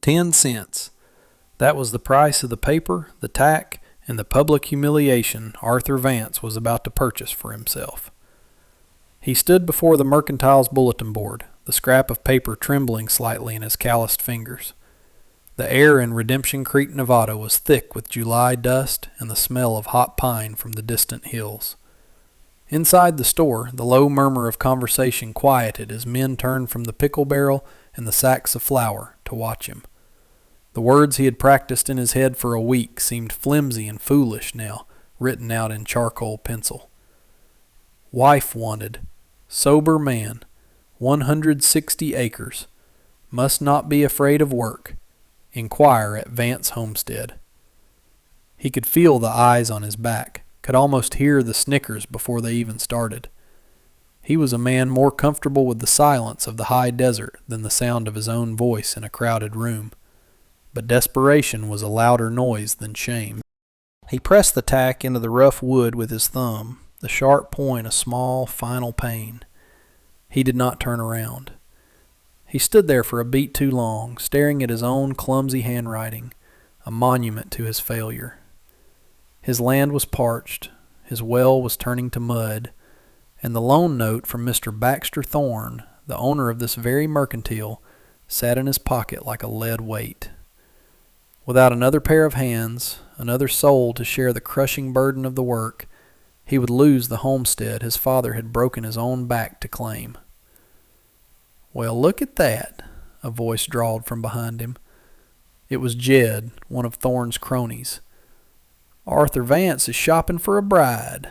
10 cents. That was the price of the paper, the tack, and the public humiliation Arthur Vance was about to purchase for himself. He stood before the Mercantile's bulletin board, the scrap of paper trembling slightly in his calloused fingers. The air in Redemption Creek, Nevada was thick with July dust and the smell of hot pine from the distant hills. Inside the store, the low murmur of conversation quieted as men turned from the pickle barrel and the sacks of flour to watch him. The words he had practiced in his head for a week seemed flimsy and foolish now, written out in charcoal pencil. Wife wanted. Sober man. 160 acres. Must not be afraid of work. Inquire at Vance Homestead. He could feel the eyes on his back, could almost hear the snickers before they even started. He was a man more comfortable with the silence of the high desert than the sound of his own voice in a crowded room. But desperation was a louder noise than shame. He pressed the tack into the rough wood with his thumb, the sharp point a small, final pain. He did not turn around. He stood there for a beat too long, staring at his own clumsy handwriting, a monument to his failure. His land was parched, his well was turning to mud, and the loan note from Mr. Baxter Thorne, the owner of this very mercantile, sat in his pocket like a lead weight. Without another pair of hands, another soul to share the crushing burden of the work, he would lose the homestead his father had broken his own back to claim. "Well, look at that," a voice drawled from behind him. It was Jed, one of Thorne's cronies. "Arthur Vance is shopping for a bride."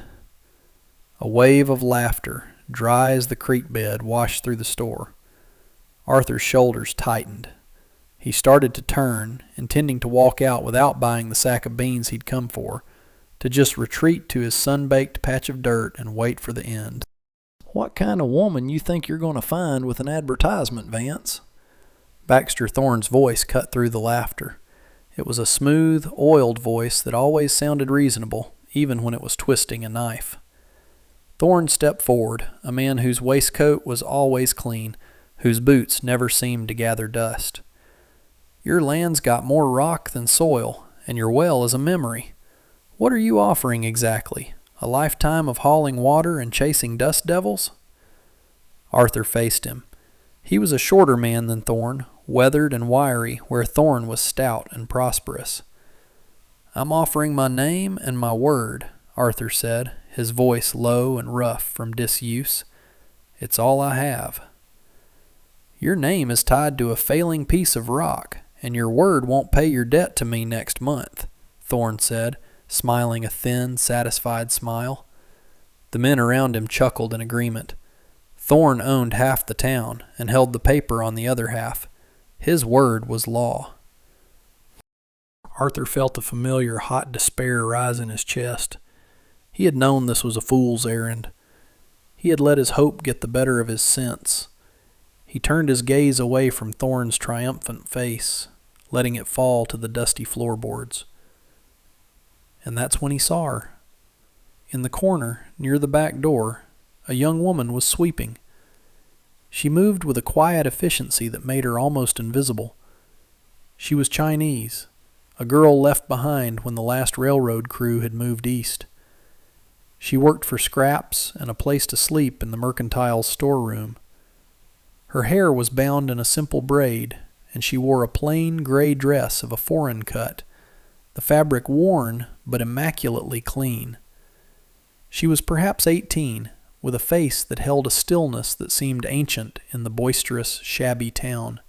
A wave of laughter, dry as the creek bed, washed through the store. Arthur's shoulders tightened. He started to turn, intending to walk out without buying the sack of beans he'd come for, to just retreat to his sun-baked patch of dirt and wait for the end. "What kind of woman you think you're going to find with an advertisement, Vance?" Baxter Thorne's voice cut through the laughter. It was a smooth, oiled voice that always sounded reasonable, even when it was twisting a knife. Thorne stepped forward, a man whose waistcoat was always clean, whose boots never seemed to gather dust. "Your land's got more rock than soil, and your well is a memory. What are you offering exactly? A lifetime of hauling water and chasing dust devils?" Arthur faced him. He was a shorter man than Thorne, weathered and wiry, where Thorne was stout and prosperous. "I'm offering my name and my word," Arthur said, his voice low and rough from disuse. "It's all I have." "Your name is tied to a failing piece of rock, and your word won't pay your debt to me next month," Thorne said, smiling a thin, satisfied smile. The men around him chuckled in agreement. Thorne owned half the town and held the paper on the other half. His word was law. Arthur felt a familiar hot despair rise in his chest. He had known this was a fool's errand. He had let his hope get the better of his sense. He turned his gaze away from Thorne's triumphant face, letting it fall to the dusty floorboards. And that's when he saw her. In the corner, near the back door, a young woman was sweeping. She moved with a quiet efficiency that made her almost invisible. She was Chinese, a girl left behind when the last railroad crew had moved east. She worked for scraps and a place to sleep in the Mercantile's storeroom. Her hair was bound in a simple braid, and she wore a plain gray dress of a foreign cut, the fabric worn but immaculately clean. She was perhaps 18, with a face that held a stillness that seemed ancient in the boisterous, shabby town.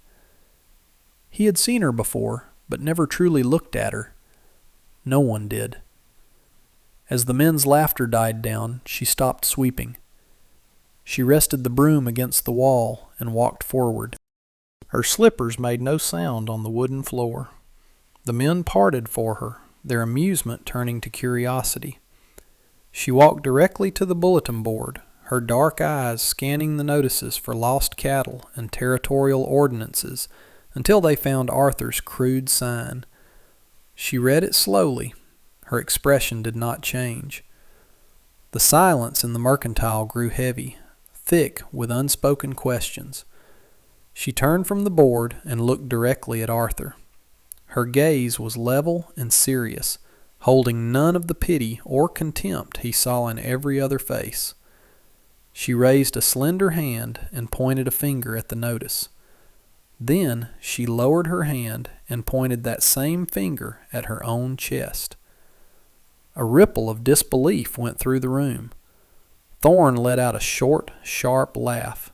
He had seen her before, but never truly looked at her. No one did. As the men's laughter died down, she stopped sweeping. She rested the broom against the wall and walked forward. Her slippers made no sound on the wooden floor. The men parted for her, their amusement turning to curiosity. She walked directly to the bulletin board, her dark eyes scanning the notices for lost cattle and territorial ordinances until they found Arthur's crude sign. She read it slowly. Her expression did not change. The silence in the Mercantile grew heavy, thick with unspoken questions. She turned from the board and looked directly at Arthur. Her gaze was level and serious, holding none of the pity or contempt he saw in every other face. She raised a slender hand and pointed a finger at the notice. Then she lowered her hand and pointed that same finger at her own chest. A ripple of disbelief went through the room. Thorne let out a short, sharp laugh.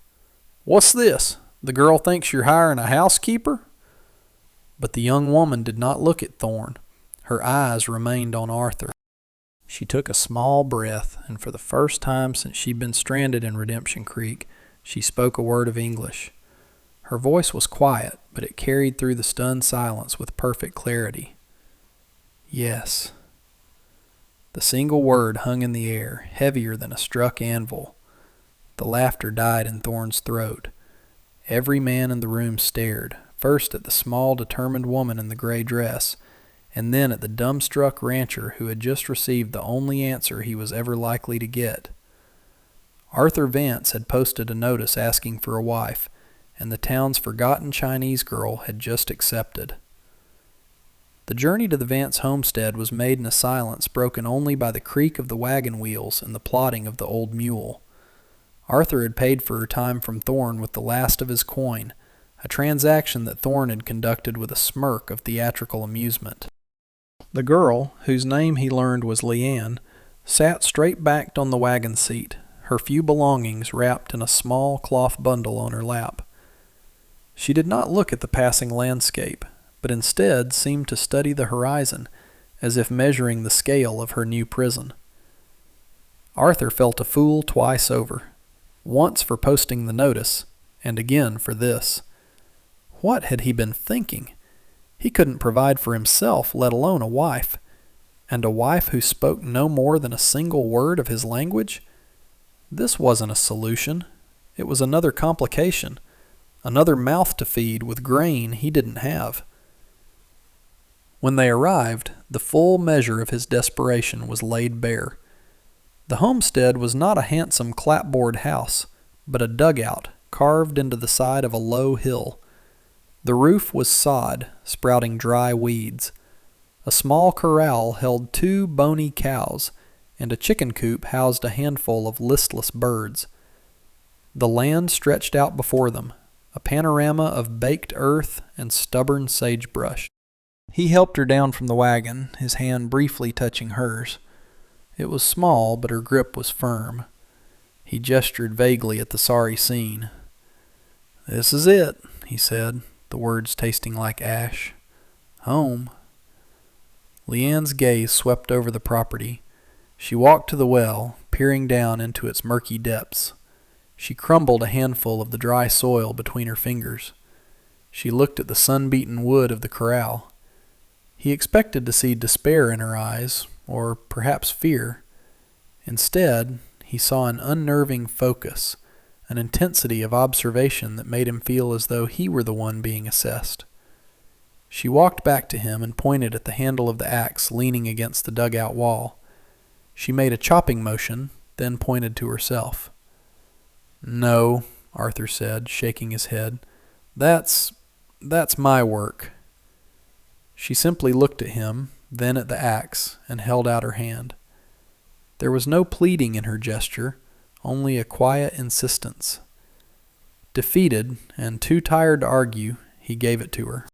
"What's this? The girl thinks you're hiring a housekeeper?" But the young woman did not look at Thorne. Her eyes remained on Arthur. She took a small breath, and for the first time since she'd been stranded in Redemption Creek, she spoke a word of English. Her voice was quiet, but it carried through the stunned silence with perfect clarity. "Yes." The single word hung in the air, heavier than a struck anvil. The laughter died in Thorne's throat. Every man in the room stared, first at the small, determined woman in the gray dress, and then at the dumbstruck rancher who had just received the only answer he was ever likely to get. Arthur Vance had posted a notice asking for a wife, and the town's forgotten Chinese girl had just accepted. The journey to the Vance homestead was made in a silence broken only by the creak of the wagon wheels and the plodding of the old mule. Arthur had paid for her time from Thorne with the last of his coin, a transaction that Thorne had conducted with a smirk of theatrical amusement. The girl, whose name he learned was Leanne, sat straight-backed on the wagon seat, her few belongings wrapped in a small cloth bundle on her lap. She did not look at the passing landscape, but instead seemed to study the horizon, as if measuring the scale of her new prison. Arthur felt a fool twice over. Once for posting the notice, and again for this. What had he been thinking? He couldn't provide for himself, let alone a wife. And a wife who spoke no more than a single word of his language? This wasn't a solution. It was another complication. Another mouth to feed with grain he didn't have. When they arrived, the full measure of his desperation was laid bare. The homestead was not a handsome clapboard house, but a dugout carved into the side of a low hill. The roof was sod, sprouting dry weeds. A small corral held 2 bony cows, and a chicken coop housed a handful of listless birds. The land stretched out before them, a panorama of baked earth and stubborn sagebrush. He helped her down from the wagon, his hand briefly touching hers. It was small, but her grip was firm. He gestured vaguely at the sorry scene. "This is it," he said, the words tasting like ash. "Home." Leanne's gaze swept over the property. She walked to the well, peering down into its murky depths. She crumbled a handful of the dry soil between her fingers. She looked at the sun-beaten wood of the corral. He expected to see despair in her eyes, or perhaps fear. Instead, he saw an unnerving focus, an intensity of observation that made him feel as though he were the one being assessed. She walked back to him and pointed at the handle of the axe leaning against the dugout wall. She made a chopping motion, then pointed to herself. "No," Arthur said, shaking his head. That's my work." She simply looked at him, then at the axe, and held out her hand. There was no pleading in her gesture, only a quiet insistence. Defeated, and too tired to argue, he gave it to her.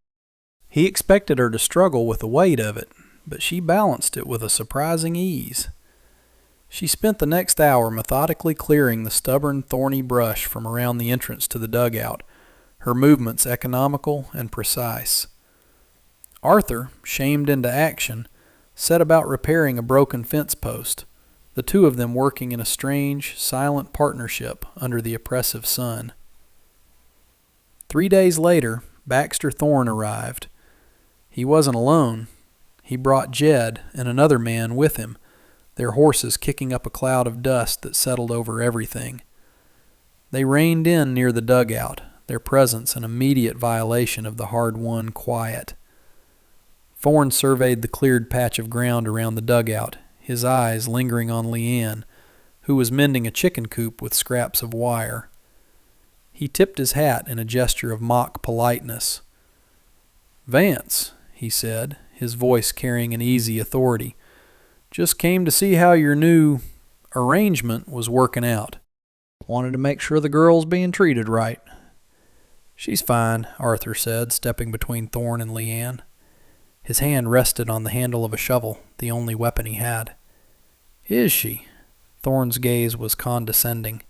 He expected her to struggle with the weight of it, but she balanced it with a surprising ease. She spent the next hour methodically clearing the stubborn, thorny brush from around the entrance to the dugout, her movements economical and precise. Arthur, shamed into action, set about repairing a broken fence post, the two of them working in a strange, silent partnership under the oppressive sun. 3 days later, Baxter Thorne arrived. He wasn't alone. He brought Jed and another man with him, their horses kicking up a cloud of dust that settled over everything. They reined in near the dugout, their presence an immediate violation of the hard-won quiet. Thorne surveyed the cleared patch of ground around the dugout, his eyes lingering on Leanne, who was mending a chicken coop with scraps of wire. He tipped his hat in a gesture of mock politeness. "Vance," he said, his voice carrying an easy authority, "just came to see how your new arrangement was working out. Wanted to make sure the girl's being treated right." "She's fine," Arthur said, stepping between Thorne and Leanne. His hand rested on the handle of a shovel, the only weapon he had. "Is she?" Thorne's gaze was condescending.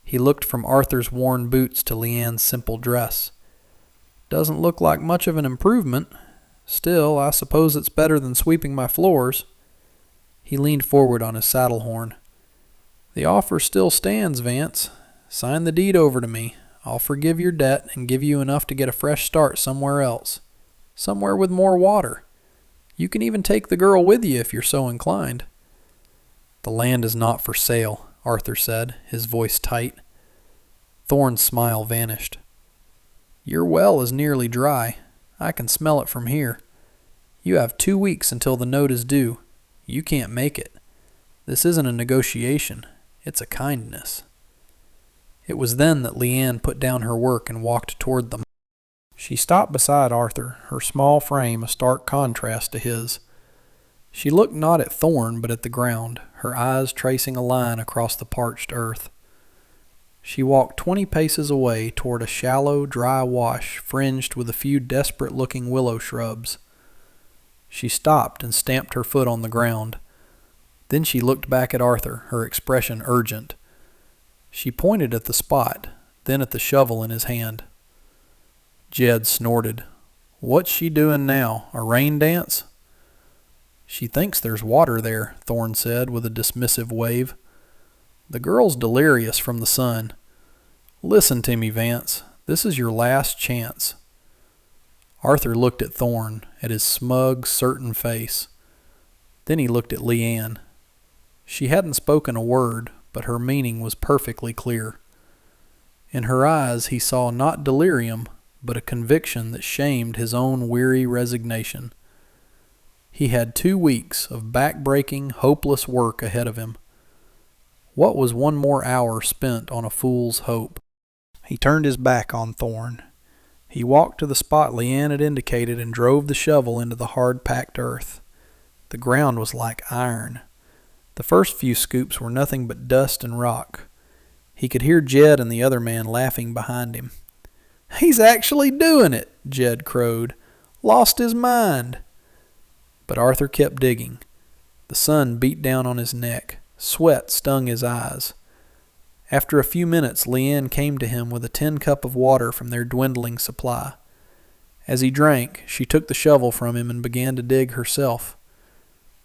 He looked from Arthur's worn boots to Leanne's simple dress. "Doesn't look like much of an improvement. Still, I suppose it's better than sweeping my floors." He leaned forward on his saddle horn. "The offer still stands, Vance. Sign the deed over to me. I'll forgive your debt and give you enough to get a fresh start somewhere else. Somewhere with more water. You can even take the girl with you if you're so inclined." "The land is not for sale," Arthur said, his voice tight. Thorne's smile vanished. "Your well is nearly dry. I can smell it from here. You have 2 weeks until the note is due. You can't make it. This isn't a negotiation. It's a kindness." It was then that Leanne put down her work and walked toward them. She stopped beside Arthur, her small frame a stark contrast to his. She looked not at Thorne but at the ground, her eyes tracing a line across the parched earth. She walked 20 paces away toward a shallow, dry wash fringed with a few desperate-looking willow shrubs. She stopped and stamped her foot on the ground. Then she looked back at Arthur, her expression urgent. She pointed at the spot, then at the shovel in his hand. Jed snorted. "What's she doing now? A rain dance?" "She thinks there's water there," Thorne said with a dismissive wave. "The girl's delirious from the sun. Listen to me, Vance. This is your last chance." Arthur looked at Thorne, at his smug, certain face. Then he looked at Leanne. She hadn't spoken a word, but her meaning was perfectly clear. In her eyes he saw not delirium, but a conviction that shamed his own weary resignation. He had 2 weeks of back-breaking, hopeless work ahead of him. What was one more hour spent on a fool's hope? He turned his back on Thorne. He walked to the spot Leanne had indicated and drove the shovel into the hard-packed earth. The ground was like iron. The first few scoops were nothing but dust and rock. He could hear Jed and the other man laughing behind him. "He's actually doing it," Jed crowed. "Lost his mind." But Arthur kept digging. The sun beat down on his neck. Sweat stung his eyes. After a few minutes, Leanne came to him with a tin cup of water from their dwindling supply. As he drank, she took the shovel from him and began to dig herself.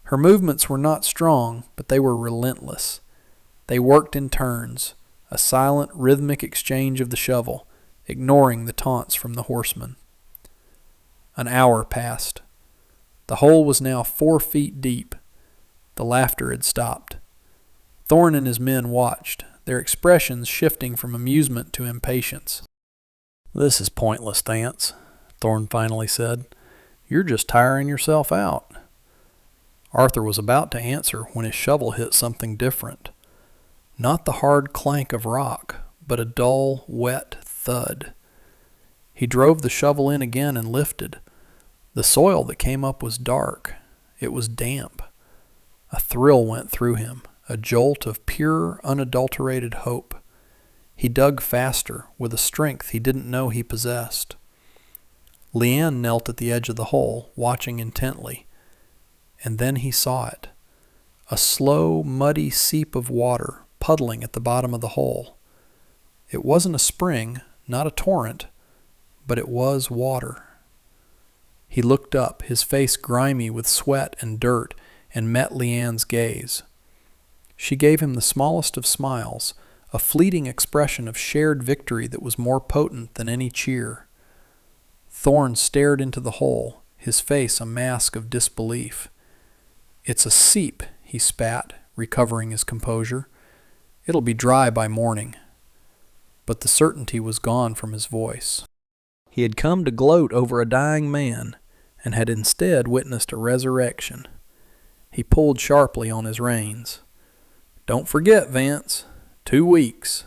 Her movements were not strong, but they were relentless. They worked in turns, a silent, rhythmic exchange of the shovel, ignoring the taunts from the horsemen. An hour passed. The hole was now 4 feet deep. The laughter had stopped. Thorne and his men watched, their expressions shifting from amusement to impatience. "This is pointless, Vance," Thorne finally said. "You're just tiring yourself out." Arthur was about to answer when his shovel hit something different. Not the hard clank of rock, but a dull, wet thud. He drove the shovel in again and lifted. The soil that came up was dark. It was damp. A thrill went through him, a jolt of pure, unadulterated hope. He dug faster, with a strength he didn't know he possessed. Leanne knelt at the edge of the hole, watching intently. And then he saw it. A slow, muddy seep of water puddling at the bottom of the hole. It wasn't a spring, not a torrent, but it was water. He looked up, his face grimy with sweat and dirt, and met Leanne's gaze. She gave him the smallest of smiles, a fleeting expression of shared victory that was more potent than any cheer. Thorne stared into the hole, his face a mask of disbelief. "It's a seep," he spat, recovering his composure. "It'll be dry by morning." But the certainty was gone from his voice. He had come to gloat over a dying man, and had instead witnessed a resurrection. He pulled sharply on his reins. "Don't forget, Vance. 2 weeks."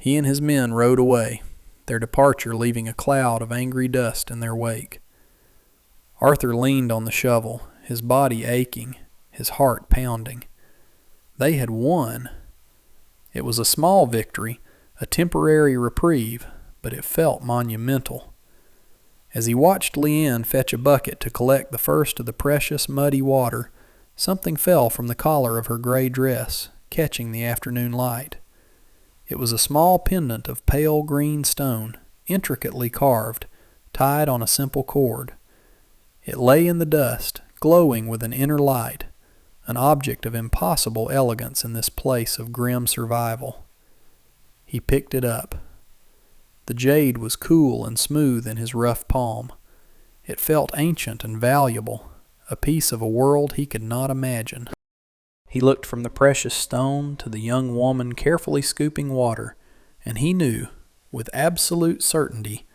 He and his men rode away, their departure leaving a cloud of angry dust in their wake. Arthur leaned on the shovel, his body aching, his heart pounding. They had won. It was a small victory, a temporary reprieve, but it felt monumental. As he watched Leanne fetch a bucket to collect the first of the precious muddy water, something fell from the collar of her gray dress, catching the afternoon light. It was a small pendant of pale green stone, intricately carved, tied on a simple cord. It lay in the dust, glowing with an inner light, an object of impossible elegance in this place of grim survival. He picked it up. The jade was cool and smooth in his rough palm. It felt ancient and valuable, a piece of a world he could not imagine. He looked from the precious stone to the young woman carefully scooping water, and he knew, with absolute certainty,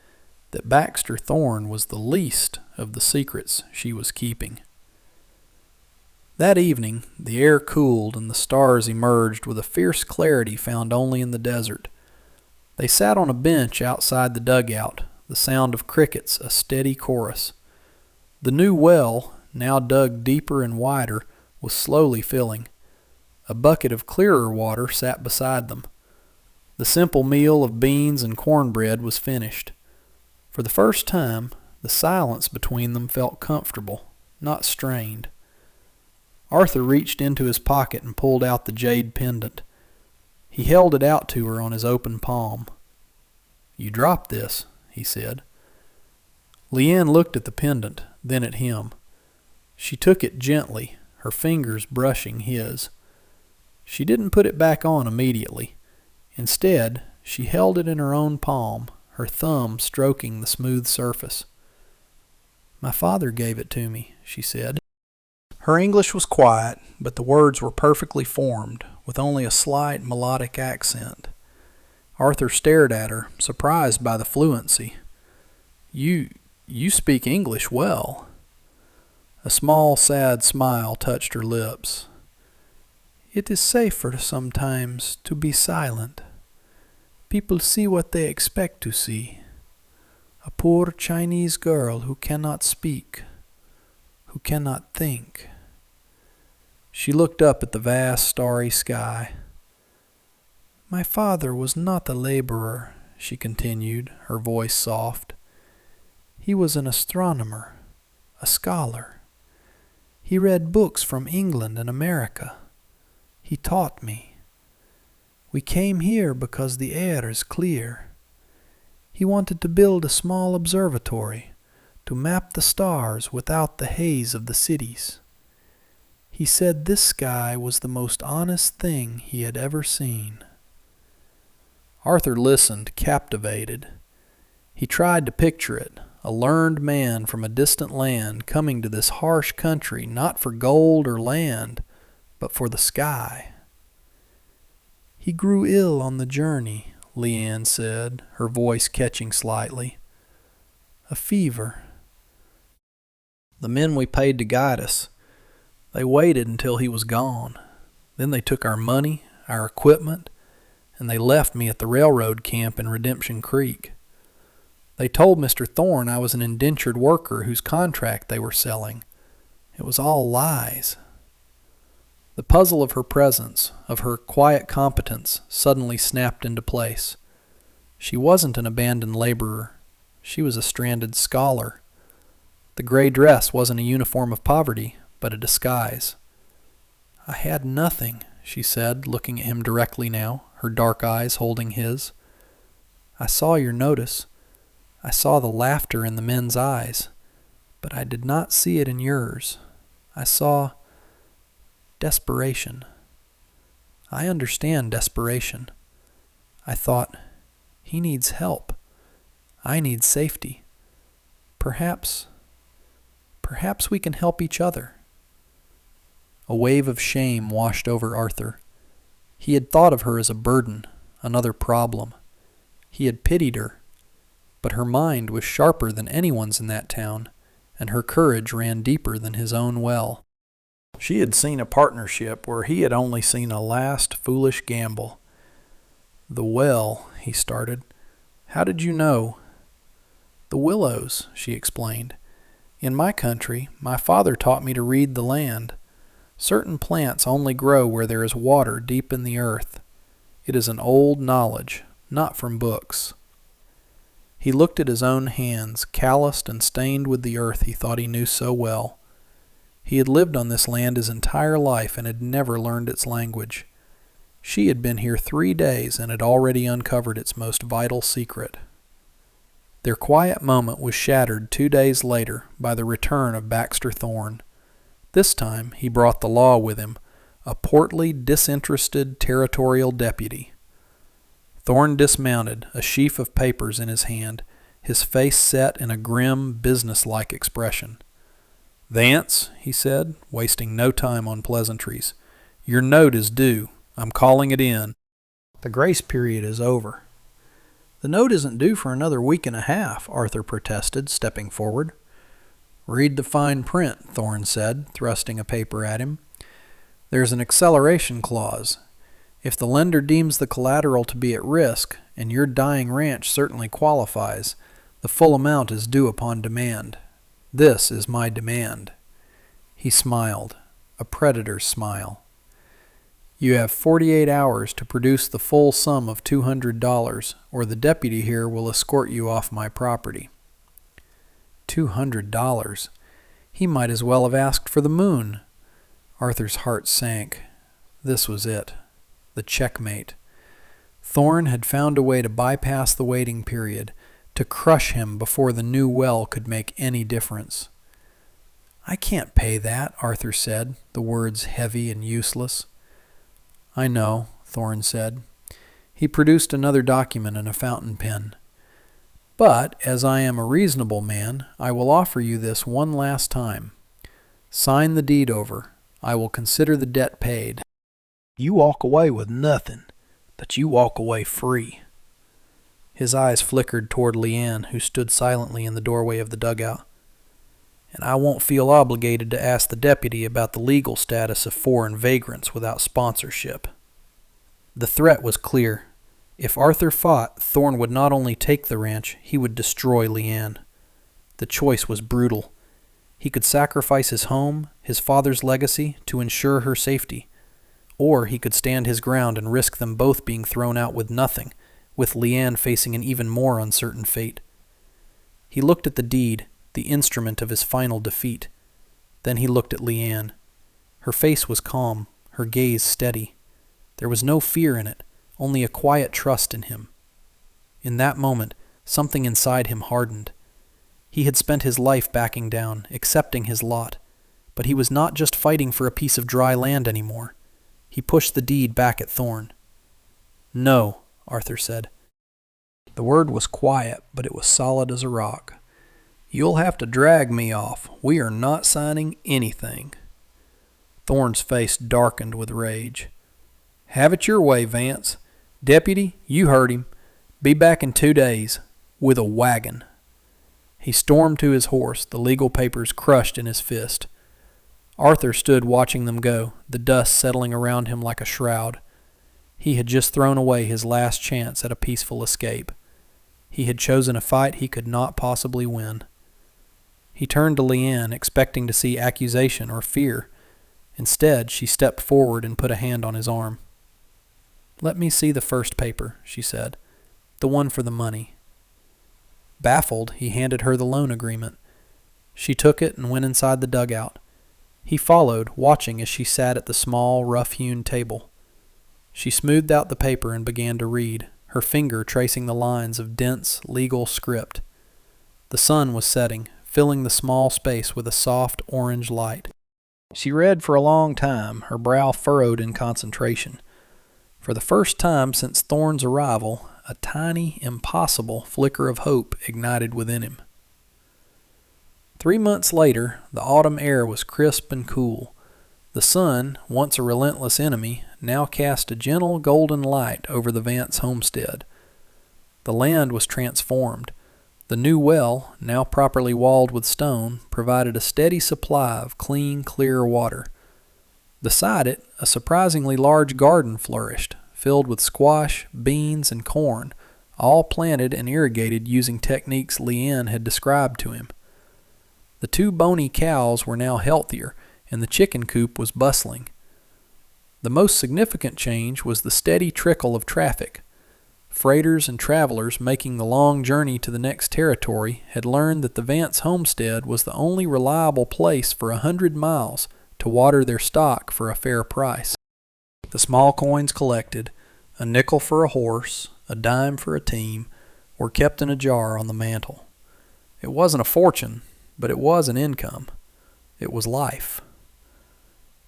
that Baxter Thorne was the least of the secrets she was keeping. That evening, the air cooled and the stars emerged with a fierce clarity found only in the desert. They sat on a bench outside the dugout, the sound of crickets a steady chorus. The new well, now dug deeper and wider, was slowly filling. A bucket of clearer water sat beside them. The simple meal of beans and cornbread was finished. For the first time, the silence between them felt comfortable, not strained. Arthur reached into his pocket and pulled out the jade pendant. He held it out to her on his open palm. "You dropped this," he said. Leanne looked at the pendant, then at him. She took it gently, her fingers brushing his. She didn't put it back on immediately. Instead, she held it in her own palm, her thumb stroking the smooth surface. "My father gave it to me," she said. Her English was quiet, but the words were perfectly formed, with only a slight melodic accent. Arthur stared at her, surprised by the fluency. You speak English well." A small, sad smile touched her lips. "It is safer sometimes to be silent. People see what they expect to see. A poor Chinese girl who cannot speak, who cannot think." She looked up at the vast starry sky. "My father was not a laborer," she continued, her voice soft. "He was an astronomer, a scholar. He read books from England and America. He taught me. We came here because the air is clear. He wanted to build a small observatory to map the stars without the haze of the cities. He said this sky was the most honest thing he had ever seen." Arthur listened, captivated. He tried to picture it, a learned man from a distant land coming to this harsh country not for gold or land, but for the sky. "He grew ill on the journey," Leanne said, her voice catching slightly. "A fever. The men we paid to guide us, they waited until he was gone. Then they took our money, our equipment, and they left me at the railroad camp in Redemption Creek. They told Mr. Thorne I was an indentured worker whose contract they were selling. It was all lies." The puzzle of her presence, of her quiet competence, suddenly snapped into place. She wasn't an abandoned laborer. She was a stranded scholar. The gray dress wasn't a uniform of poverty, but a disguise. "I had nothing," she said, looking at him directly now, her dark eyes holding his. "I saw your notice. I saw the laughter in the men's eyes, but I did not see it in yours. I saw desperation. I understand desperation. I thought, he needs help. I need safety. Perhaps we can help each other." A wave of shame washed over Arthur. He had thought of her as a burden, another problem. He had pitied her, but her mind was sharper than anyone's in that town, and her courage ran deeper than his own well. She had seen a partnership where he had only seen a last foolish gamble. The well, he started. "How did you know?" "The willows," she explained. "In my country, my father taught me to read the land. Certain plants only grow where there is water deep in the earth. It is an old knowledge, not from books." He looked at his own hands, calloused and stained with the earth he thought he knew so well. He had lived on this land his entire life and had never learned its language. She had been here 3 days and had already uncovered its most vital secret. Their quiet moment was shattered 2 days later by the return of Baxter Thorne. This time he brought the law with him, a portly, disinterested territorial deputy. Thorne dismounted, a sheaf of papers in his hand, his face set in a grim, businesslike expression. "Vance," he said, wasting no time on pleasantries, "your note is due. I'm calling it in." "The grace period is over." "The note isn't due for another week and a half," Arthur protested, stepping forward. "Read the fine print," Thorne said, thrusting a paper at him. "There's an acceleration clause. If the lender deems the collateral to be at risk, and your dying ranch certainly qualifies, the full amount is due upon demand. This is my demand." He smiled, a predator's smile. "You have 48 hours to produce the full sum of $200, or the deputy here will escort you off my property." $200. He might as well have asked for the moon. Arthur's heart sank. This was it. The checkmate. Thorne had found a way to bypass the waiting period, to crush him before the new well could make any difference. "I can't pay that," Arthur said, the words heavy and useless. "I know," Thorne said. He produced another document and a fountain pen. "But, as I am a reasonable man, I will offer you this one last time. Sign the deed over. I will consider the debt paid. You walk away with nothing, but you walk away free." His eyes flickered toward Leanne, who stood silently in the doorway of the dugout. "And I won't feel obligated to ask the deputy about the legal status of foreign vagrants without sponsorship." The threat was clear. If Arthur fought, Thorne would not only take the ranch, he would destroy Leanne. The choice was brutal. He could sacrifice his home, his father's legacy, to ensure her safety. Or he could stand his ground and risk them both being thrown out with nothing, with Leanne facing an even more uncertain fate. He looked at the deed, the instrument of his final defeat. Then he looked at Leanne. Her face was calm, her gaze steady. There was no fear in it, only a quiet trust in him. In that moment, something inside him hardened. He had spent his life backing down, accepting his lot. But he was not just fighting for a piece of dry land anymore. He pushed the deed back at Thorne. "No," Arthur said. The word was quiet, but it was solid as a rock. "You'll have to drag me off. We are not signing anything." Thorne's face darkened with rage. "Have it your way, Vance. Deputy, you heard him. Be back in 2 days. With a wagon." He stormed to his horse, the legal papers crushed in his fist. Arthur stood watching them go, the dust settling around him like a shroud. He had just thrown away his last chance at a peaceful escape. He had chosen a fight he could not possibly win. He turned to Leanne, expecting to see accusation or fear. Instead, she stepped forward and put a hand on his arm. "Let me see the first paper," she said. "The one for the money." Baffled, he handed her the loan agreement. She took it and went inside the dugout. He followed, watching as she sat at the small, rough-hewn table. She smoothed out the paper and began to read, her finger tracing the lines of dense, legal script. The sun was setting, filling the small space with a soft orange light. She read for a long time, her brow furrowed in concentration. For the first time since Thorne's arrival, a tiny, impossible flicker of hope ignited within him. 3 months later, the autumn air was crisp and cool. The sun, once a relentless enemy, now cast a gentle golden light over the Vance homestead. The land was transformed. The new well, now properly walled with stone, provided a steady supply of clean, clear water. Beside it, a surprisingly large garden flourished, filled with squash, beans, and corn, all planted and irrigated using techniques Leanne had described to him. The 2 bony cows were now healthier, and the chicken coop was bustling. The most significant change was the steady trickle of traffic. Freighters and travelers making the long journey to the next territory had learned that the Vance homestead was the only reliable place for 100 miles to water their stock for a fair price. The small coins collected, a nickel for a horse, a dime for a team, were kept in a jar on the mantel. It wasn't a fortune, but it was an income. It was life.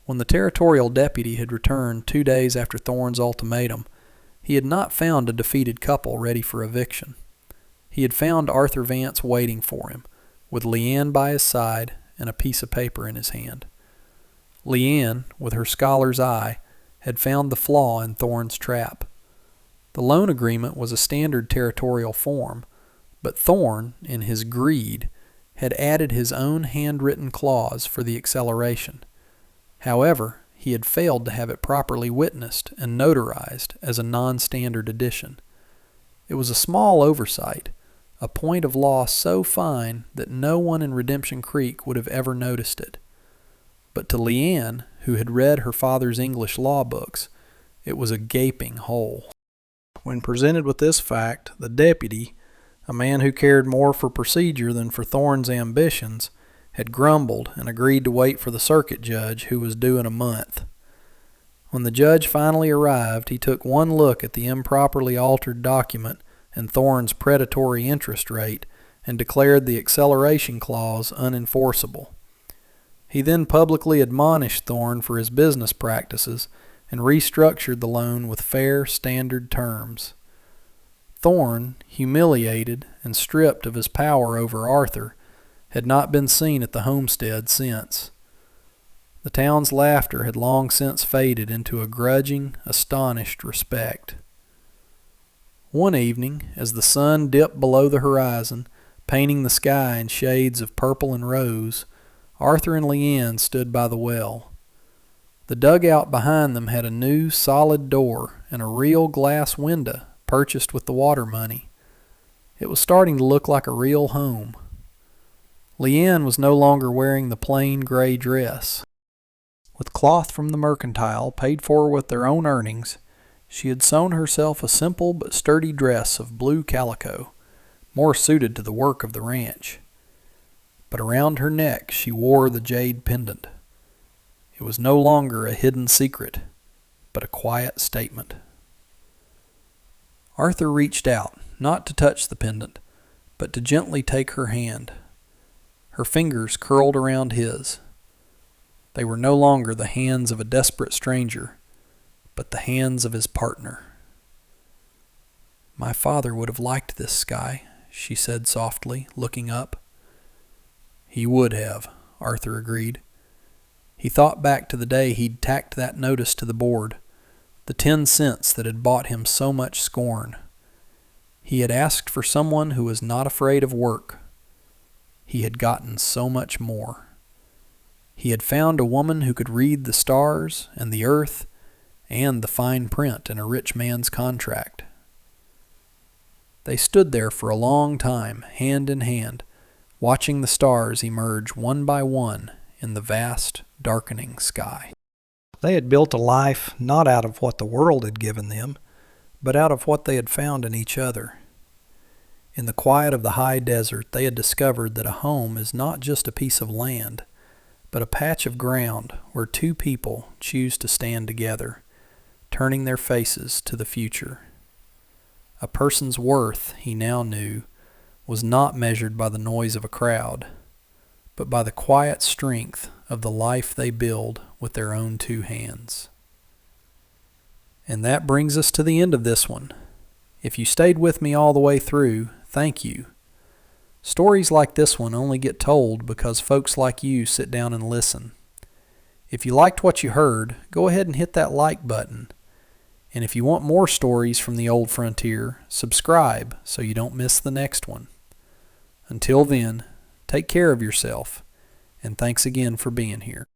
When the territorial deputy had returned 2 days after Thorne's ultimatum, he had not found a defeated couple ready for eviction. He had found Arthur Vance waiting for him, with Leanne by his side and a piece of paper in his hand. Leanne, with her scholar's eye, had found the flaw in Thorne's trap. The loan agreement was a standard territorial form, but Thorne, in his greed, had added his own handwritten clause for the acceleration. However, he had failed to have it properly witnessed and notarized as a non-standard addition. It was a small oversight, a point of law so fine that no one in Redemption Creek would have ever noticed it. But to Leanne, who had read her father's English law books, it was a gaping hole. When presented with this fact, the deputy, a man who cared more for procedure than for Thorne's ambitions, had grumbled and agreed to wait for the circuit judge, who was due in a month. When the judge finally arrived, he took one look at the improperly altered document and Thorne's predatory interest rate and declared the acceleration clause unenforceable. He then publicly admonished Thorne for his business practices and restructured the loan with fair, standard terms. Thorne, humiliated and stripped of his power over Arthur, had not been seen at the homestead since. The town's laughter had long since faded into a grudging, astonished respect. One evening, as the sun dipped below the horizon, painting the sky in shades of purple and rose, Arthur and Leanne stood by the well. The dugout behind them had a new, solid door and a real glass window purchased with the water money. It was starting to look like a real home. Leanne was no longer wearing the plain gray dress. With cloth from the mercantile paid for with their own earnings, she had sewn herself a simple but sturdy dress of blue calico, more suited to the work of the ranch. But around her neck she wore the jade pendant. It was no longer a hidden secret, but a quiet statement. Arthur reached out, not to touch the pendant, but to gently take her hand. Her fingers curled around his. They were no longer the hands of a desperate stranger, but the hands of his partner. "My father would have liked this sky," she said softly, looking up. "He would have," Arthur agreed. He thought back to the day he'd tacked that notice to the board, the 10 cents that had bought him so much scorn. He had asked for someone who was not afraid of work. He had gotten so much more. He had found a woman who could read the stars and the earth and the fine print in a rich man's contract. They stood there for a long time, hand in hand, watching the stars emerge one by one in the vast, darkening sky. They had built a life not out of what the world had given them, but out of what they had found in each other. In the quiet of the high desert, they had discovered that a home is not just a piece of land, but a patch of ground where 2 people choose to stand together, turning their faces to the future. A person's worth, he now knew, was not measured by the noise of a crowd, but by the quiet strength of the life they build with their own 2 hands. And that brings us to the end of this one. If you stayed with me all the way through, thank you. Stories like this one only get told because folks like you sit down and listen. If you liked what you heard, go ahead and hit that like button. And if you want more stories from the old frontier, subscribe so you don't miss the next one. Until then, take care of yourself, and thanks again for being here.